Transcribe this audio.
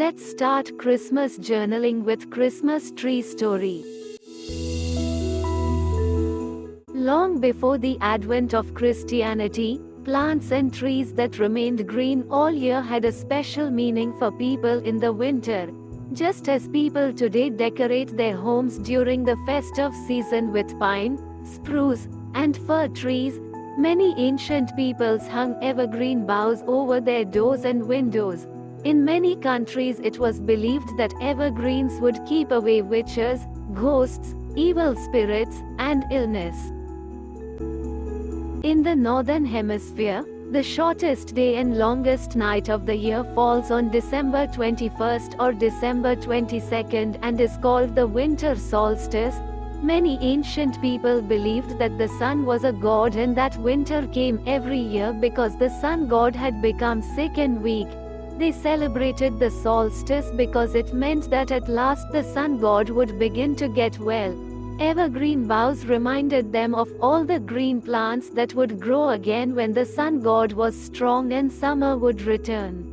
Let's start Christmas journaling with Christmas tree story. Long before the advent of Christianity, plants and trees that remained green all year had a special meaning for people in the winter. Just as people today decorate their homes during the festive season with pine, spruce, and fir trees, many ancient peoples hung evergreen boughs over their doors and windows. In many countries it was believed that evergreens would keep away witches, ghosts, evil spirits, and illness. In the Northern Hemisphere, the shortest day and longest night of the year falls on December 21st or December 22nd and is called the winter solstice. Many ancient people believed that the sun was a god and that winter came every year because the sun god had become sick and weak. They celebrated the solstice because it meant that at last the sun god would begin to get well. Evergreen boughs reminded them of all the green plants that would grow again when the sun god was strong and summer would return.